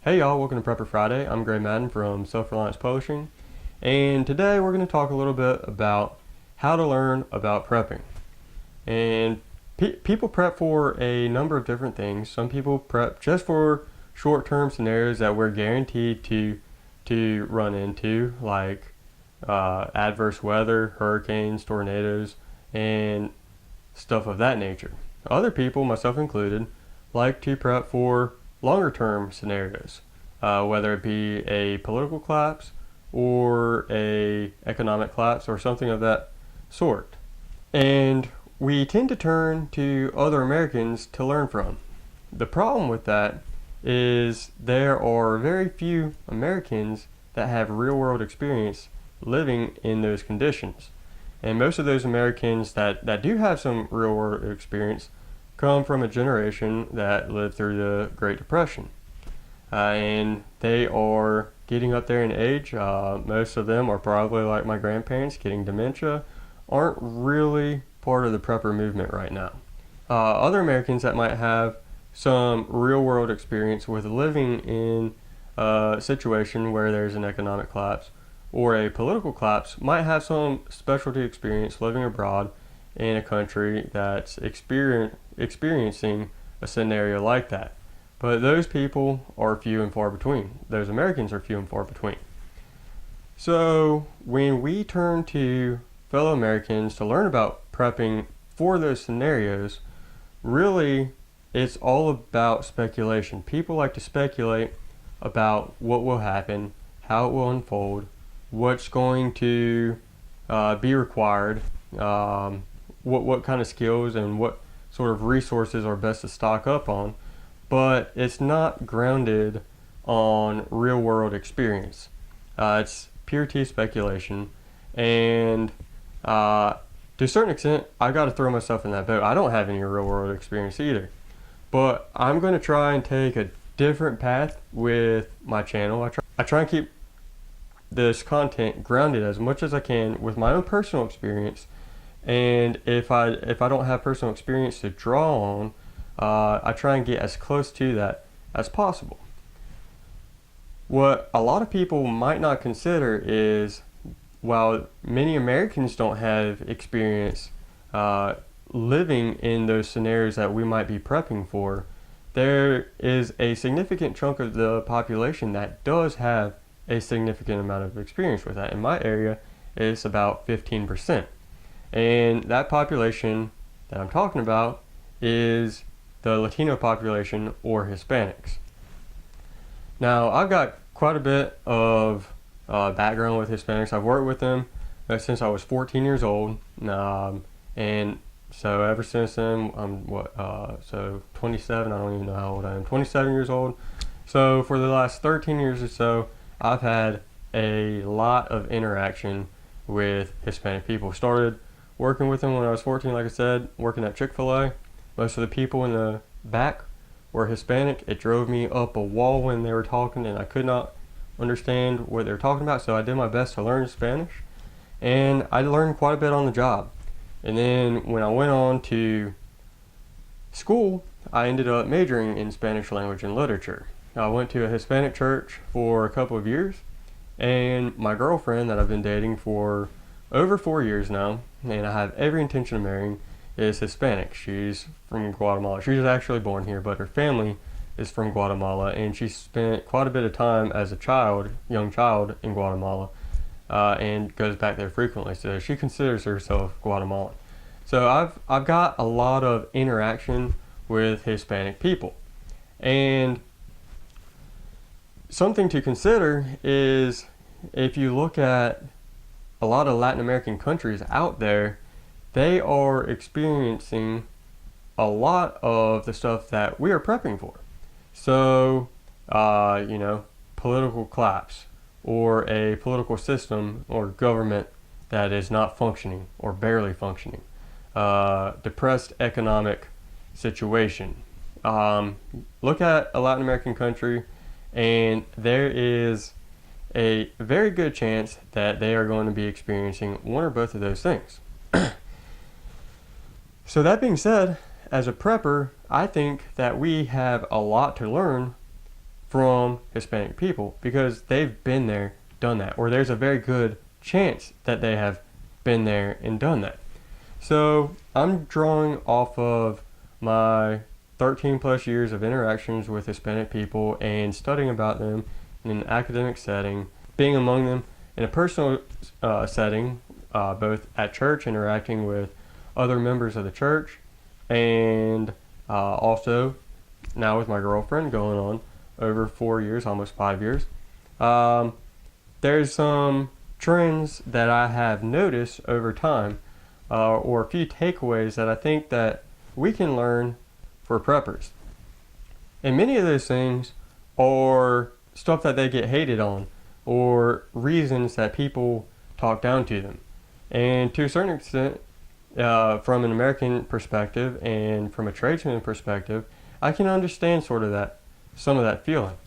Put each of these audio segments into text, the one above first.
Hey y'all, welcome to Prepper Friday. I'm Gray Madden from Self-Reliance Publishing, and today we're going to talk a little bit about how to learn about prepping. And people prep for a number of different things. Some people prep just for short-term scenarios that we're guaranteed to run into, like adverse weather, hurricanes, tornadoes, and stuff of that nature. Other people, myself included, like to prep for longer term scenarios, whether it be a political collapse or a economic collapse or something of that sort. And we tend to turn to other Americans to learn from. The problem with that is there are very few Americans that have real world experience living in those conditions. And most of those Americans that do have some real world experience come from a generation that lived through the Great Depression. And they are getting up there in age. Most of them are probably like my grandparents, getting dementia, aren't really part of the prepper movement right now. Other Americans that might have some real world experience with living in a situation where there's an economic collapse or a political collapse might have some specialty experience living abroad in a country that's experiencing a scenario like that. But those people are few and far between. Those Americans are few and far between. So when we turn to fellow Americans to learn about prepping for those scenarios, really it's all about speculation. People like to speculate about what will happen, how it will unfold, what's going to be required, what kind of skills and what sort of resources are best to stock up on, but it's not grounded on real world experience. It's pure T speculation, and to a certain extent, I got to throw myself in that boat. I don't have any real world experience either, but I'm going to try and take a different path with my channel. I try and keep this content grounded as much as I can with my own personal experience. And if I don't have personal experience to draw on, I try and get as close to that as possible. What a lot of people might not consider is, while many Americans don't have experience living in those scenarios that we might be prepping for, there is a significant chunk of the population that does have a significant amount of experience with that. In my area, it's about 15%. And that population that I'm talking about is the Latino population or Hispanics. Now, I've got quite a bit of background with Hispanics. I've worked with them since I was 14 years old. And so ever since then, I'm 27, I don't even know how old I am, 27 years old. So for the last 13 years or so, I've had a lot of interaction with Hispanic people. Started working with them when I was 14, like I said, working at Chick-fil-A. Most of the people in the back were Hispanic. It drove me up a wall when they were talking, and I could not understand what they were talking about, so I did my best to learn Spanish, and I learned quite a bit on the job. And then when I went on to school, I ended up majoring in Spanish language and literature. I went to a Hispanic church for a couple of years, and my girlfriend that I've been dating for over 4 years now, and I have every intention of marrying, is Hispanic. She's from Guatemala. She was actually born here, but her family is from Guatemala, and she spent quite a bit of time as a young child in Guatemala, and goes back there frequently. So she considers herself Guatemalan. So I've got a lot of interaction with Hispanic people, and something to consider is if you look at a lot of Latin American countries out there, they are experiencing a lot of the stuff that we are prepping for. So, political collapse, or a political system or government that is not functioning or barely functioning, depressed economic situation. Look at a Latin American country, and there is a very good chance that they are going to be experiencing one or both of those things. So that being said, as a prepper, I think that we have a lot to learn from Hispanic people because they've been there, done that, or there's a very good chance that they have been there and done that. So I'm drawing off of my 13 plus years of interactions with Hispanic people and studying about them in an academic setting, being among them in a personal setting, both at church, interacting with other members of the church, and also now with my girlfriend going on over 4 years, almost 5 years. There's some trends that I have noticed over time, or a few takeaways that I think that we can learn for preppers. And many of those things are stuff that they get hated on, or reasons that people talk down to them. And to a certain extent, from an American perspective and from a tradesman perspective, I can understand sort of that, some of that feeling.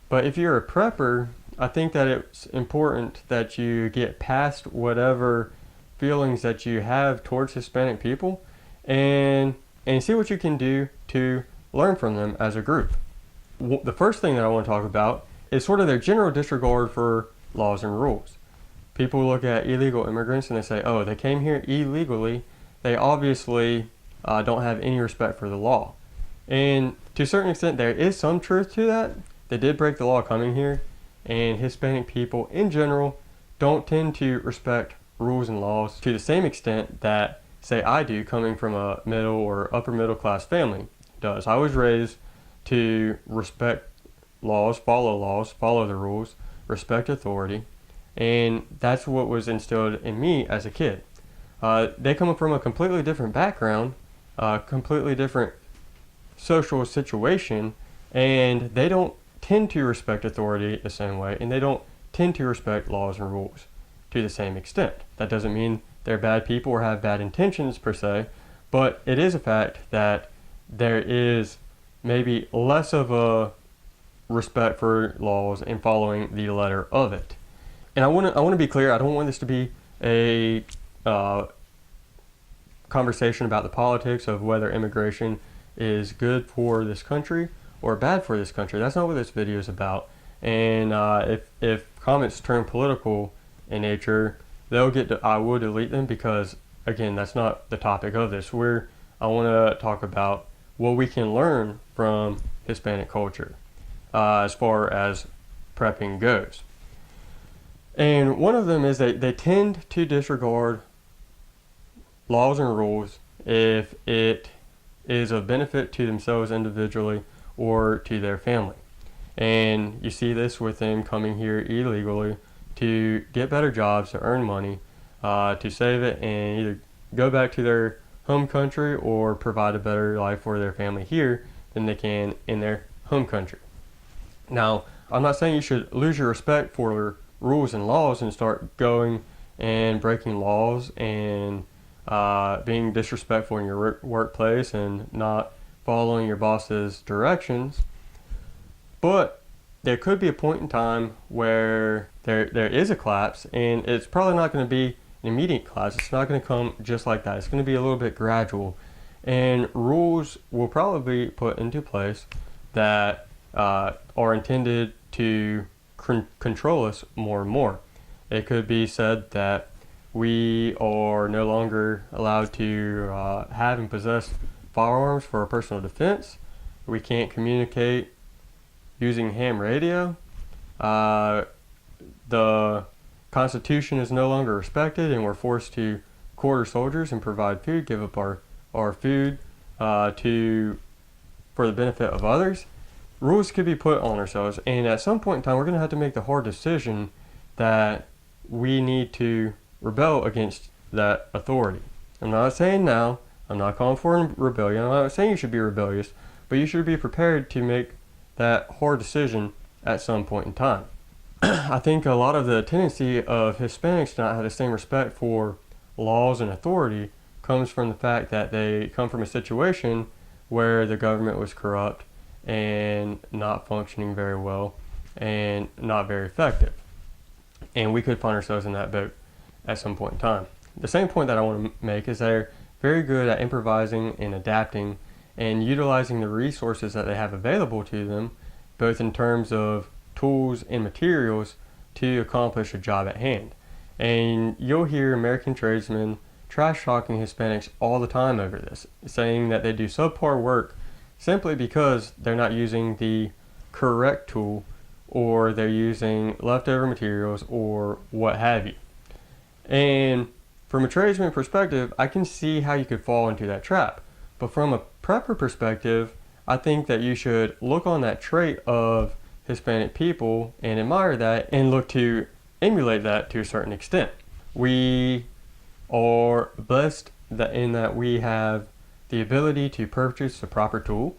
But if you're a prepper, I think that it's important that you get past whatever feelings that you have towards Hispanic people and see what you can do to learn from them as a group. The first thing that I want to talk about is sort of their general disregard for laws and rules. People look at illegal immigrants and they say, oh, they came here illegally. They obviously don't have any respect for the law. And to a certain extent, there is some truth to that. They did break the law coming here, and Hispanic people in general don't tend to respect rules and laws to the same extent that, say, I do coming from a middle or upper middle class family does. I was raised to respect laws, follow the rules, respect authority, and that's what was instilled in me as a kid. They come from a completely different background, completely different social situation, and they don't tend to respect authority the same way, and they don't tend to respect laws and rules to the same extent. That doesn't mean they're bad people or have bad intentions per se, but it is a fact that there is maybe less of a respect for laws and following the letter of it. And I want to be clear, I don't want this to be a conversation about the politics of whether immigration is good for this country or bad for this country. That's not what this video is about. And if comments turn political in nature, I will delete them because, again, that's not the topic of this. I want to talk about what we can learn from Hispanic culture as far as prepping goes. And one of them is that they tend to disregard laws and rules if it is of benefit to themselves individually or to their family. And you see this with them coming here illegally to get better jobs, to earn money, to save it and either go back to their home country or provide a better life for their family here than they can in their home country. Now, I'm not saying you should lose your respect for rules and laws and start going and breaking laws and being disrespectful in your workplace and not following your boss's directions. But there could be a point in time where there is a collapse, and it's probably not going to be an immediate collapse. It's not going to come just like that. It's going to be a little bit gradual. And rules will probably be put into place that are intended to control us more and more. It could be said that we are no longer allowed to have and possess firearms for our personal defense. We can't communicate using ham radio. The Constitution is no longer respected, and we're forced to quarter soldiers and provide food, give up our food for the benefit of others. Rules could be put on ourselves, and at some point in time, we're going to have to make the hard decision that we need to rebel against that authority. I'm not saying now, I'm not calling for rebellion, I'm not saying you should be rebellious, but you should be prepared to make that hard decision at some point in time. I think a lot of the tendency of Hispanics to not have the same respect for laws and authority comes from the fact that they come from a situation where the government was corrupt and not functioning very well and not very effective. And we could find ourselves in that boat at some point in time. The same point that I want to make is they're very good at improvising and adapting and utilizing the resources that they have available to them both in terms of tools and materials to accomplish a job at hand. And you'll hear American tradesmen trash talking Hispanics all the time over this, saying that they do subpar work simply because they're not using the correct tool, or they're using leftover materials, or what have you. And from a tradesman perspective, I can see how you could fall into that trap. But from a prepper perspective, I think that you should look on that trait of Hispanic people and admire that and look to emulate that to a certain extent. We are blessed in that we have the ability to purchase the proper tool,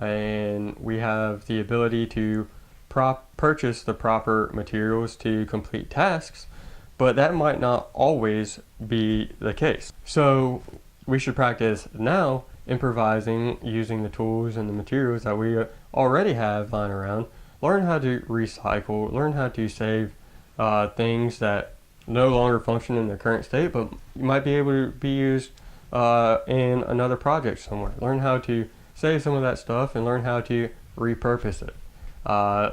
and we have the ability to purchase the proper materials to complete tasks, but that might not always be the case. So we should practice now improvising, using the tools and the materials that we already have lying around. Learn how to recycle, learn how to save things that no longer function in their current state, but might be able to be used in another project somewhere. Learn how to save some of that stuff and learn how to repurpose it.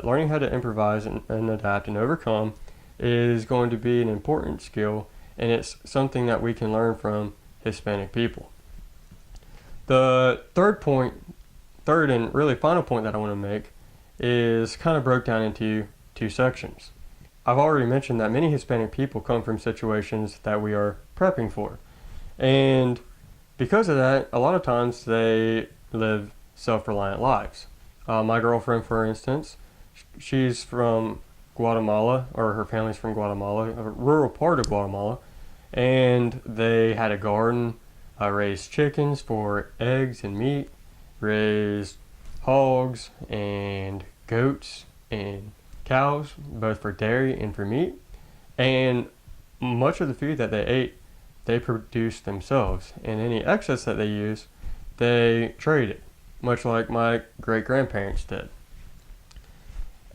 Learning how to improvise and adapt and overcome is going to be an important skill, and it's something that we can learn from Hispanic people. The third and really final point that I want to make is kind of broke down into two sections. I've already mentioned that many Hispanic people come from situations that we are prepping for. And because of that, a lot of times they live self-reliant lives. My girlfriend, for instance, she's from Guatemala, or her family's from Guatemala, a rural part of Guatemala, and they had a garden, raised chickens for eggs and meat, raised hogs and goats and cows, both for dairy and for meat, and much of the food that they ate, they produced themselves, and any excess that they use, they traded, much like my great-grandparents did.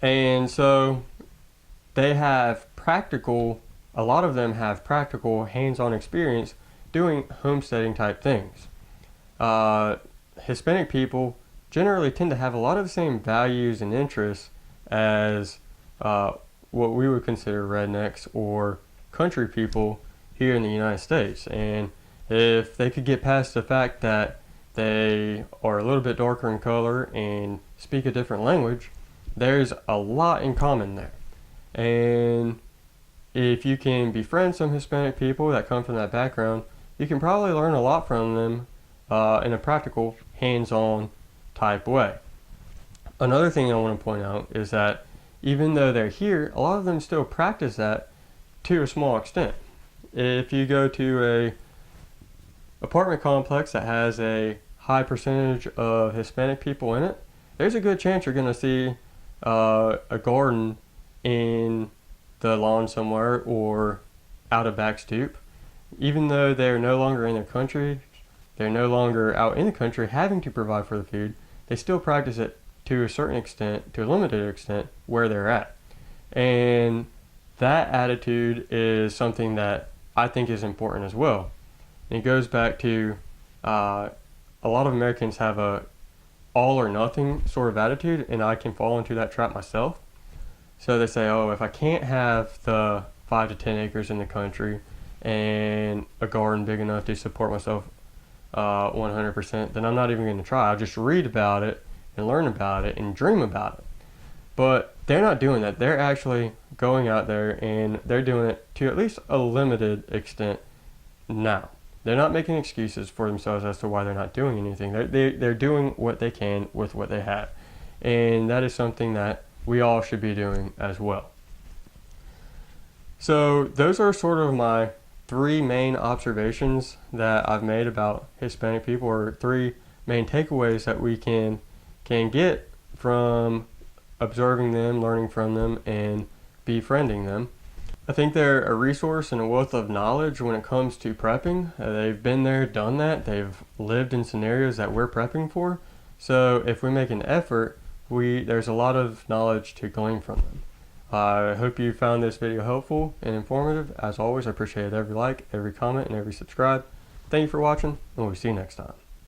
And so they have a lot of them have practical hands-on experience doing homesteading type things. Hispanic people generally tend to have a lot of the same values and interests as what we would consider rednecks or country people here in the United States. And if they could get past the fact that they are a little bit darker in color and speak a different language, there's a lot in common there. And if you can befriend some Hispanic people that come from that background, you can probably learn a lot from them in a practical, hands-on type way. Another thing I want to point out is that even though they're here, a lot of them still practice that to a small extent. If you go to a apartment complex that has a high percentage of Hispanic people in it, there's a good chance you're going to see a garden in the lawn somewhere or out a back stoop. Even though they're no longer in their country, they're no longer out in the country having to provide for the food, they still practice it to a certain extent, to a limited extent, where they're at. And that attitude is something that I think is important as well. And it goes back to a lot of Americans have a all or nothing sort of attitude, and I can fall into that trap myself. So they say, oh, if I can't have the 5 to 10 acres in the country and a garden big enough to support myself 100%, then I'm not even going to try. I'll just read about it and learn about it and dream about it. But they're not doing that. They're actually going out there and they're doing it to at least a limited extent now. They're not making excuses for themselves as to why they're not doing anything. They're doing what they can with what they have. And that is something that we all should be doing as well. So those are sort of my 3 main observations that I've made about Hispanic people, or 3 main takeaways that we can get from observing them, learning from them, and befriending them. I think they're a resource and a wealth of knowledge when it comes to prepping. They've been there, done that. They've lived in scenarios that we're prepping for. So if we make an effort, there's a lot of knowledge to glean from them. I hope you found this video helpful and informative. As always, I appreciate every like, every comment, and every subscribe. Thank you for watching, and we'll see you next time.